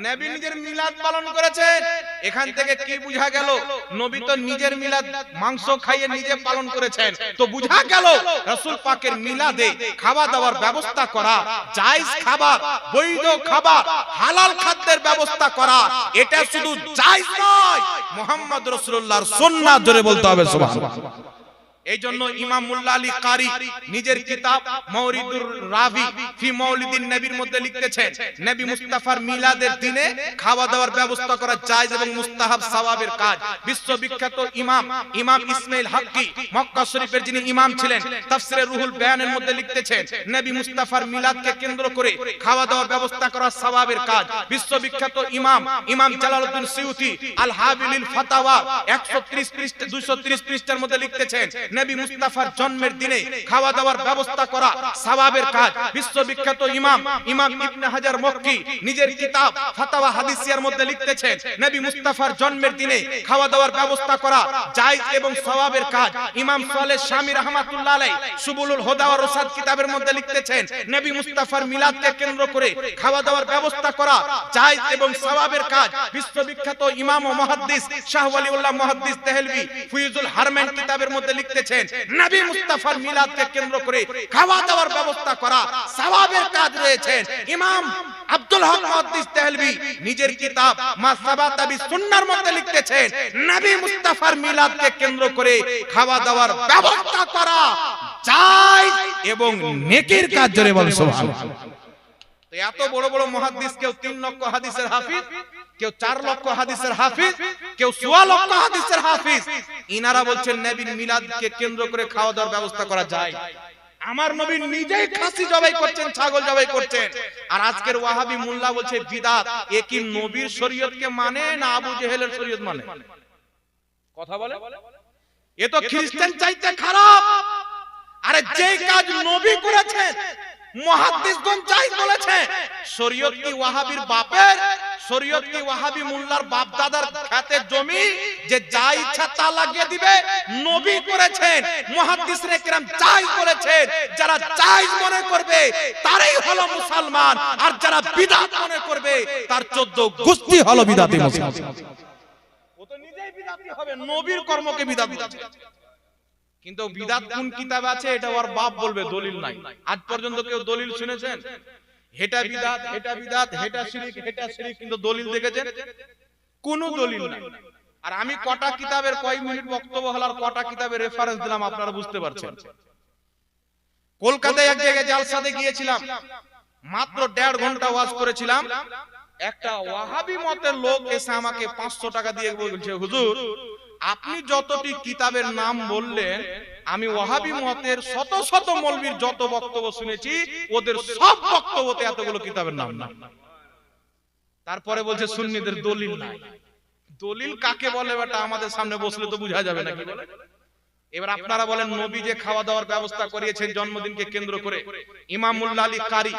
Speaker 1: নবী নিজের মিলাদ পালন করেছেন। এখান থেকে কি বোঝা গেল? নবী তো নিজের মিলাদ মাংস খাইয়ে নিজে পালন করেছেন, তো বোঝা গেল রাসূল পাকের মিলাদে খাওয়া দাওয়ার ব্যবস্থা করা, জায়েজ খাবার, বৈধ খাবার, হালাল খাদ্যের ব্যবস্থা করা এটা শুধু জায়েজ নয়, মুহাম্মদ রাসূলুল্লাহর সুন্নাহ। জোরে বলতে হবে সুবহানাল্লাহ। এই জন্য ইমাম মুল্লা আলী কারি নিজের কিতাব মাওরিদুর রাবি ফি মাউলিদিন নবীর মধ্যে লিখতেছেন, নবী মুস্তাফার মিলাদের দিনে খাওয়া দাওয়ার ব্যবস্থা করা জায়েজ এবং মুস্তাহাব সওয়াবের কাজ। বিশ্ববিখ্যাত ইমাম ইসমাইল হাক্কি মক্কা শরীফের যিনি ইমাম ছিলেন, তাফসিরে রুহুল বায়ানের মধ্যে লিখতেছেন, নবী মুস্তাফার মিলাদকে কেন্দ্র করে খাওয়া দাওয়ার ব্যবস্থা করা সওয়াবের কাজ। বিশ্ববিখ্যাত ইমাম জালালউদ্দিন সিউতি আল হাবিলিল ফাতাওয়া 130 পৃষ্ঠা 230 পৃষ্ঠার মধ্যে লিখতেছেন, নবী মুস্তাফার জন্মের দিনে খাওয়া দাওয়ার ব্যবস্থা করা সওয়াবের কাজ। বিশ্ববিখ্যাত ইমাম ইবনে হাজার মক্কি নিজের কিতাব ফাতাওয়া হাদিসিয়ার মধ্যে লিখতেছেন, নবী মুস্তাফার জন্মের দিনে খাওয়া দাওয়ার ব্যবস্থা করা জায়েজ এবং সওয়াবের কাজ। ইমাম সালেহ শামী রাহমাতুল্লাহ আলাইহি সুবুলুল হুদা ওয়া রশাদ কিতাবের মধ্যে লিখতেছেন, নবী মুস্তাফার মিলাদকে কেন্দ্র করে খাওয়া দাওয়ার ব্যবস্থা করা জায়েজ এবং সওয়াবের কাজ। বিশ্ববিখ্যাত ইমাম ও মুহাদ্দিস শাহ ওয়ালিউল্লাহ মুহাদ্দিস দেহলভী ফুয়ুজুল হারমাইন কিতাবের মধ্যে লিখতেছেন, নবী মুস্তাফার মিলাদকে কেন্দ্র করে খাওয়া দাওয়ার ব্যবস্থা করা সওয়াবের কাজ রয়েছে। ইমাম আব্দুল হক মুহাদ্দিস দেহলভী নিজের কিতাব মাসাবাতা বি সুন্নাহর মধ্যে লিখতেছেন, নবী মুস্তাফার মিলাদকে কেন্দ্র করে খাওয়া দাওয়ার ব্যবস্থা করা জায়েজ এবং নেকির কাজ। জোরে বল সুবহানাল্লাহ। তো এত বড় বড় মুহাদ্দিস, কেউ 3 লক্ষ হাদিসের হাফিজ, কেউ 4 লক্ষ হাদিসের হাফিজ, কেউ 1.25 লক্ষ হাদিসের হাফিজ, ইনারা বলছেন নবীর মিলাদকে কেন্দ্র করে খাওয়া দাওয়ার ব্যবস্থা করা যায়। আমার নবী নিজেই খাসি জবাই করছেন, ছাগল জবাই করছেন। আর আজকের ওয়াহাবি মোল্লা বলছে বিদআত। এ কি নবীর শরীয়তকে মানে না আবু জেহেলের শরীয়ত মানে? কথা বলে, এ তো খ্রিস্টান চাইতে খারাপ। আরে যে কাজ নবী করেছেন মুহাদ্দিসগণ জায়েজ বলেছে, শরীয়ত কি ওয়াহাবির বাপের, শরীয়ত কি ওয়াহাবি মোল্লার বাপ দাদার খেতের জমি যে যা ইচ্ছা তা লাগিয়ে দিবে? নবী করেছেন, মুহাদ্দিসরা কিরাম জায়েজ বলেছেন। যারা জায়েজ মনে করবে তারাই হলো মুসলমান, আর যারা বিদআত মনে করবে তার 14 গোষ্ঠী হলো বিদআতি মুসলমান। ও তো নিজেই বিদআতি হবে, নবীর কর্মকে বিদআত বলছে। কিন্তু বিদআত কোন কিতাবে আছে এটা ওর বাপ বলবে, দলিল নাই। আজ পর্যন্ত কেউ দলিল শুনেছেন? হেটা বিদআত, হেটা বিদআত, হেটা শিরক, হেটা শিরক, কিন্তু দলিল দেখেছেন? কোনো দলিল নাই। আর আমি কটা কিতাবের কয় মিনিট বক্তব্য হল আর কটা কিতাবের রেফারেন্স দিলাম আপনারা বুঝতে পারছেন। কলকাতায় এক জায়গায় জালসাতে গিয়েছিলাম, মাত্র 1.5 ঘন্টা ওয়াজ করেছিলাম। একটা ওয়াহাবি মতের লোক এসে আমাকে 500 টাকা দিয়ে বলছে, হুজুর আপনি যতটি কিতাবের নাম বললেন, আমি ওয়াহাবি মতের শত শত মৌলবীর যত বক্তব্য শুনেছি, ওদের সব বক্তব্যতে এতগুলো কিতাবের নাম না। তারপরে বলছে সুন্নিদের দলিল নাই। দলিল কাকে বলে বেটা? আমাদের সামনে বসলে তো বোঝা যাবে নাকি বলে। এবার আপনারা বলেন, নবী যে খাওয়া দাওয়ার ব্যবস্থা করিয়েছেন জন্মদিনকে কেন্দ্র করে, ইমাম মুল্লা আলী কারি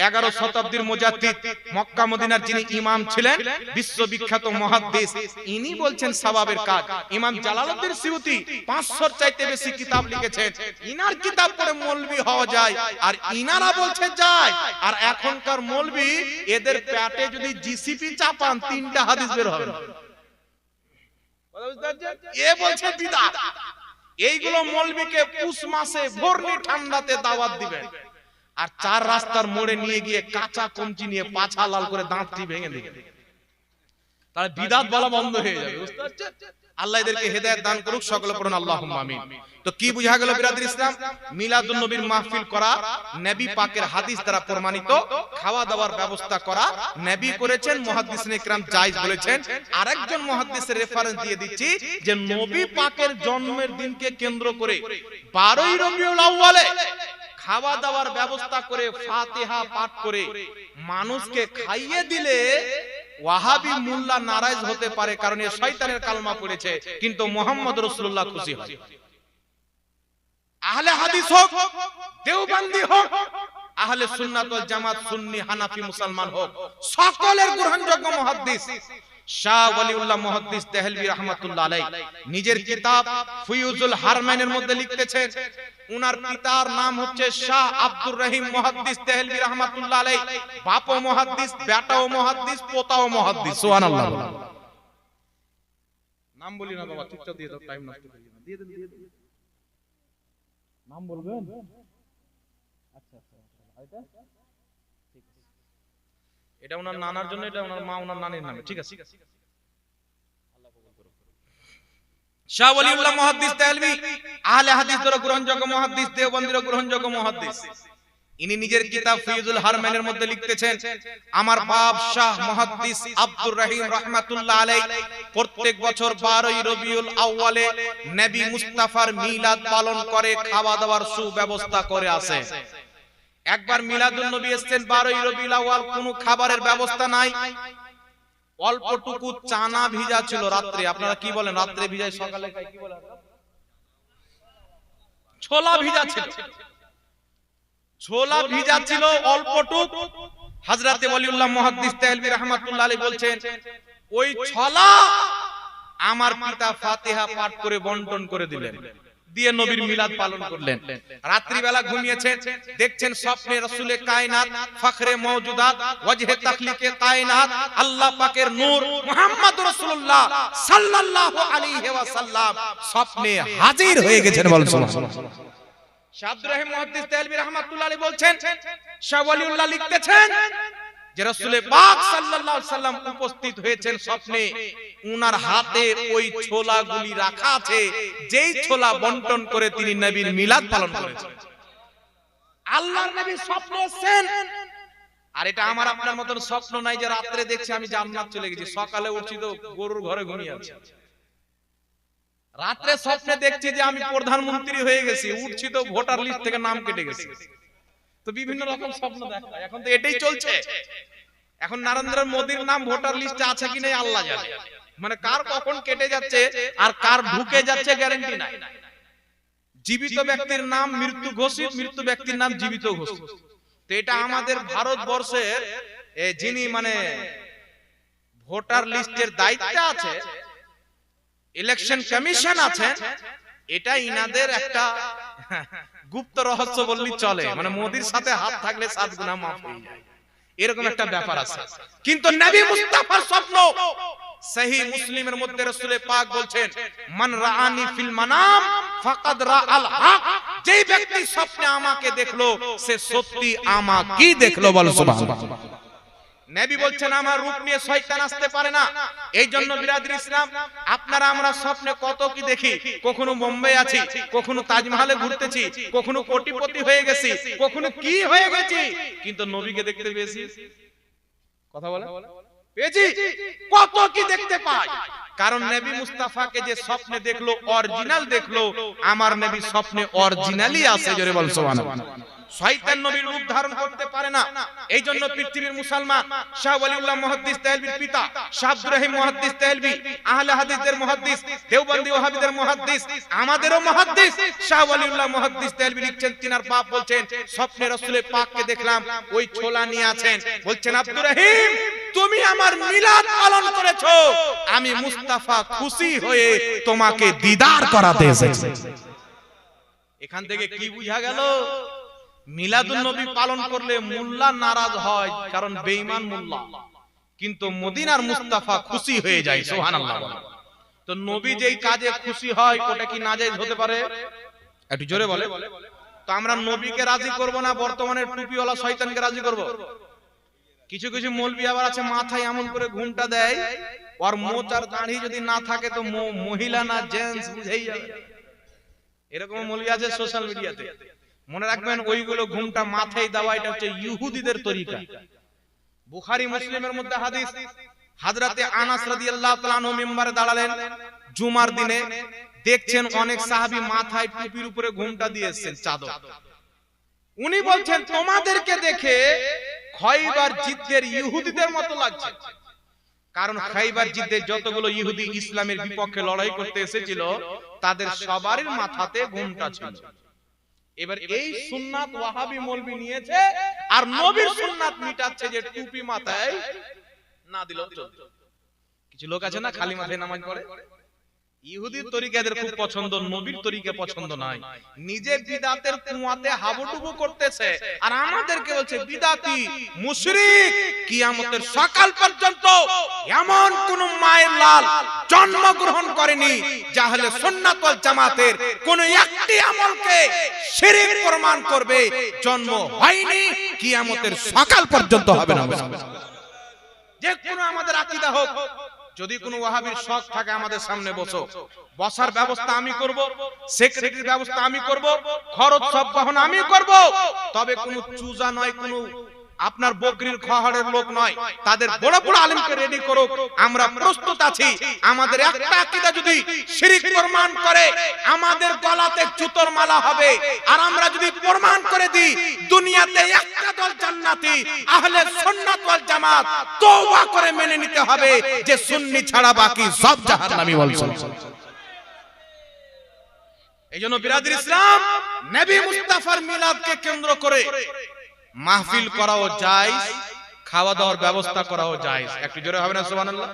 Speaker 1: 11 শতাব্দীর মুজাদ্দিদ, মক্কা মদিনার যিনি ইমাম ছিলেন, বিশ্ববিখ্যাত মুহাদ্দিস, ইনি বলছেন সওয়াবের কাজ। ইমাম জালালউদ্দিন সিউতি 500 চাইতে বেশি কিতাব লিখেছেন। ইনার কিতাব পড়ে মৌলবি হওয়া যায়, আর ইনারা বলছে যায়। আর এখনকার মৌলবি এদের পেটে যদি জিসিপি চাপান 3টা হাদিস বের হবে। এ বলছে বিদআত। এইগুলো মৌলবীকে পুষ মাসে ভোরনি ঠান্ডাতে দাওয়াত দিবেন, আর 4 রাস্তার মোড়ে নিয়ে গিয়ে কাঁচা কঞ্চি নিয়ে পাছা লাল করে দাঁতটি ভেঙে দিবেন। তাহলে বিদআত বলা বন্ধ হয়ে যাবে, বুঝতে পারছেন? আল্লাহ এদেরকে হেদায়েত দান করুক, সকলে পড়ুন আল্লাহুম্মা আমিন। তো কি বুঝা গেল বিরাদর ইসলাম? মিলাদুন নবীর মাহফিল করা নবী পাকের হাদিস দ্বারা প্রমাণিত, খাওয়া দাওয়ার ব্যবস্থা করা নবী করেছেন, মুহাদ্দিসিনে কিরাম জায়েজ বলেছেন। আরেকজন মুহাদ্দিসের রেফারেন্স দিয়ে দিচ্ছি যে নবী পাকের জন্মের দিনকে কেন্দ্র করে 12ই রবিউল আউয়ালে খাওয়া দাওয়ার ব্যবস্থা করে ফাতিহা পাঠ করে মানুষকে খাইয়ে দিলে ওয়াহাবি মুল্লা নারাজ হতে পারে, কারণ এ শয়তানের কালমা পড়েছে, কিন্তু মুহাম্মদ রাসূলুল্লাহ খুশি হয়। আহলে হাদিস হোক, দেওবন্দি হোক, আহলে সুন্নাত ওয়াল জামাত, সুন্নি, হানাফি মুসলমান হোক, সকলের গ্রহণযোগ্য মুহাদ্দিস শাহ ওয়ালিউল্লাহ মুহাদ্দিস দেহলভী রাহমাতুল্লাহ আলাইহি নিজের কিতাব ফুয়ুজুল হারমাইনের মধ্যে লিখতেছেন, উনার পিতার নাম হচ্ছে শাহ আব্দুর রহিম মুহাদ্দিস দেহলভী রাহমাতুল্লাহ আলাইহি, বাপও মুহাদ্দিস, বেটাও মুহাদ্দিস, পোতাও মুহাদ্দিস। সুবহানাল্লাহ। নাম বলি না বাবা, চুপচাপ দিয়ে দাও, টাইম নষ্ট করিও না, দিয়ে দেন। নাম বলবেন? আচ্ছা আচ্ছা, এটা ঠিক আছে, এটা ওনার নানার জন্য, এটা ওনার মা ওনার নানির নামে, ঠিক আছে। আল্লাহ কবুল করুক। শাহ ওয়ালিউল্লাহ মুহাদ্দিস দেহলভী আহলে হাদিসদের গ্রহণযোগ্য মুহাদ্দিস, দেওবন্দির গ্রহণযোগ্য মুহাদ্দিস। ইনি নিজের কিতাব ফুয়ুজুল হারমাইনের মধ্যে লিখতেছেন, আমার বাপ শাহ মুহাদ্দিস আব্দুর রহিম রাহমাতুল্লাহ আলাইহি প্রত্যেক বছর 12ই রবিউল আউয়ালে নবী মুস্তাফার মিলাদ পালন করে, খাওয়া দাওয়ার সুব্যবস্থা করে আসে। একবার মিলাদুন নবী এসেছেন 12ই রবিউল আউয়াল, কোনো খাবারের ব্যবস্থা নাই, অল্পটুকু চানা ভিজা ছিল রাত্রে। আপনারা কি বলেন? রাত্রে ভিজায় সকালে খায়, কি বলেন? ছোলা ভিজা ছিল, ছোলা ভিজা ছিল অল্পটুকু। হযরতে ওয়ালিউল্লাহ মুহাদ্দিস দেহলভী রাহমাতুল্লাহ আলাইহি বলছেন, ওই ছোলা আমার পিতা ফাতিহা পাঠ করে বন্টন করে দিলেন, দিয়ে নবীর মিলাদ পালন করলেন। রাত্রি বেলা ঘুমিয়েছেন, দেখছেন স্বপ্নে রাসূলে কায়নাত, ফখরে মওজুদাত, ওয়াজহে তাখলিকে কায়নাত, আল্লাহ পাকের নূর মুহাম্মদুর রাসূলুল্লাহ সাল্লাল্লাহু আলাইহি ওয়াসাল্লাম স্বপ্নে হাজির হয়ে গেছেন। বলেন সুবহানাল্লাহ। শাহ আব্দুর রহিম মুহাদ্দিস দেহলভী রাহমাতুল্লাহ আলাইহি বলছেন, শাহ ওয়ালিউল্লাহ লিখতেছেন যে রাসূলে পাক সাল্লাল্লাহু আলাইহি ওয়াসাল্লাম উপস্থিত হয়েছেন স্বপ্নে, উনার হাতে ওই ছোলাগুলি রাখা আছে, যেই ছোলা বন্টন করে তিনি নবীর মিলাদ পালন করেছেন। আল্লাহর নবী স্বপ্নে এসেছেন। আর এটা আমার আপনার মতন স্বপ্ন নাই যে রাতে দেখছি আমি জান্নাত চলে গেছি, সকালে উঠছি তো গরুর ঘরে ঘুমিয়ে আছি। রাতে স্বপ্নে দেখছি যে আমি প্রধানমন্ত্রী হয়ে গেছি, উঠছি তো ভোটার লিস্ট থেকে নাম কেটে গেছে। তো বিভিন্ন রকম স্বপ্ন দেখা, এখন তো এটাই চলছে। এখন নরেন্দ্র মোদীর নাম ভোটার লিস্টে আছে কি নাই আল্লাহ জানে, মানে কার কখন কেটে যাচ্ছে আর কার ঢুকে যাচ্ছে গ্যারান্টি নাই। জীবিত ব্যক্তির নাম মৃত্যু ঘোষিত, মৃত্যু ব্যক্তির নাম জীবিত ঘোষিত। তো এটা আমাদের ভারতবর্ষের যিনি মানে ভোটার লিস্টের দায়িত্বে আছে, ইলেকশন কমিশন আছে, এটা ইনাদের একটা গুপ্ত রহস্য বললেই চলে, মানে মোদির সাথে হাত থাকলে 7 গুনাহ মাফ হয়ে যায়, এরকম একটা ব্যাপার আছে। কিন্তু নবী মুস্তাফার স্বপ্ন সহিহ মুসলিমের মধ্যে রাসূল পাক বলছেন, মান রাআনি ফিল মানাম ফাকাদ রাআল হক, যেই ব্যক্তি স্বপ্নে আমাকে দেখলো সে সত্যি আমাকেই দেখলো। বল সুবহানাল্লাহ। নবী বলছেন আমার রূপ নিয়ে শয়তান আসতে পারে না। এই জন্য বিরাদর ইসলাম, আপনারা আমরা স্বপ্নে কত কি দেখি, কখনো বোম্বে আছি, কখনো তাজমহলে ঘুরতেছি, কখনো কোটিপতি হয়ে গেছি, কখনো কি হয়ে গেছি, কিন্তু নবীকে দেখতে পেয়েছি। কথা বলে পেয়েছি, কত কি দেখতে পাই, কারণ নবী মুস্তাফাকে যে স্বপ্নে দেখলো অরিজিনাল দেখলো, আমার নবী স্বপ্নে অরিজিনালি আছে। জোরে বল সুবহানাল্লাহ। শয়তান নবীর রূপ ধারণ করতে পারে না। এই জন্য পৃথিবীর মুসলমান শাহ ওয়ালিউল্লাহ মুহাদ্দিস দেহলভীর পিতা শাহ আব্দুর রহিম মুহাদ্দিস দেহলভী আহলে হাদিসদের মুহাদ্দিস, দেওবন্দি ওয়াহাবিদের মুহাদ্দিস, আমাদেরও মুহাদ্দিস শাহ ওয়ালিউল্লাহ মুহাদ্দিস দেহলভী লিখছেন, তিনার বাপ বলছেন স্বপ্নে রাসূলের পাককে দেখলাম, ওই ছোলা নিয়ে আছেন, বলছেন আব্দুর রহিম তুমি আমার মিলাদ পালন করেছো, আমি মুস্তাফা খুশি হয়ে তোমাকে দিদার করাতে এসেছি। এখান থেকে কি বুঝা গেল? মিলাদুন নবী পালন করলে মুল্লা নারাজ হয়, কারণ বেঈমান মুল্লা, কিন্তু মদিনার মুস্তাফা খুশি হয়ে যায়। সুবহানাল্লাহ। তো নবী যেই কাজে খুশি হয় ওটা কি নাজায়েজ হতে পারে? একটু জোরে বলে। তো আমরা নবীকে রাজি করব না বর্তমানে টুপিওয়ালা শয়তানকে রাজি করব? কিছু কিছু মৌলবি আবার আছে মাথায় এমন করে ঘুমটা দেয়, ওর মোচার দাড়ি যদি না থাকে তো মহিলা না জেন্টস বুঝেই যাবে। এরকম মৌলবি আছে সোশ্যাল মিডিয়াতে, মনে রাখবেন ওইগুলো ঘুমটা মাথায় দেওয়া, এটা হচ্ছে ইহুদিদের তরিকা। বুখারী মুসলিমের মধ্যে হাদিস, হযরতে আনাস রাদিয়াল্লাহু তাআলা আনহু মিম্বারে দাঁড়ালেন জুমার দিনে, দেখছেন অনেক সাহাবী মাথায় টুপির উপরে ঘুমটা দিয়েছেন চাদর। উনি বলছেন তোমাদেরকে দেখে খয়বার যুদ্ধের ইহুদিদের মতো লাগছে। কারণ খয়বার যুদ্ধে যতগুলো ইহুদি ইসলামের বিপক্ষে লড়াই করতে এসেছিল তাদের সবারই মাথাতে ঘুমটা ছিল। এবার এই সুন্নাত ওয়াহাবি মৌলবি নিয়েছে আর নবীর সুন্নাত মিটাচ্ছে যে টুপি মাথায় না দিলেও চলবে। কিছু লোক আছে না খালি মাথায় নামাজ পড়ে, ইহুদির তরিকা এদের খুব পছন্দ, নবীর তরিকা পছন্দ নয়। নিজে বিদাতের কুয়াতে হাবুডুবু করতেছে আর আমাদেরকে বলছে বিদাতি মুশরিক। কিয়ামতের সকাল পর্যন্ত এমন কোন মায়ের লাল জন্মগ্রহণ করেনি যা আহলে সুন্নাত ওয়াল জামাতের কোন একটি আমলকে শিরক প্রমাণ করবে, জন্ম হয়নি, কিয়ামতের সকাল পর্যন্ত হবে না। যে কোনো আমাদের আকীদা হোক, যদি কোনো ওয়াহাবীর শখ থাকে আমাদের সামনে বসো, বসার ব্যবস্থা আমি করব, সেক্রেটারির ব্যবস্থা আমি করব, খরচ সব বহন আমি করব। তবে কোনো চুজা নয়, কোনো আপনার বকরির খহাড়ের লোক নয়, তাদের বড় বড় আলেমকে রেডি করুক, আমরা প্রস্তুত আছি। আমাদের একটা আকীদা যদি শিরক প্রমাণ করে আমাদের গলাতে জুতোর মালা হবে। আর আমরা যদি প্রমাণ করে দিই দুনিয়াতে একটা দল জান্নাতি, আহলে সুন্নাত ওয়াল জামাত তওবা করে মেনে নিতে হবে যে সুন্নি ছাড়া বাকি সব জাহান্নামী বলছেন। এইজন্য বিরাদর ইসলাম নবী মুস্তাফার মিলাদকে কেন্দ্র করে মাহফিল করাও জায়েজ, খাওয়া দাওয়ার ব্যবস্থা করাও জায়েজ। একটু জোরে হবে না সুবহানাল্লাহ।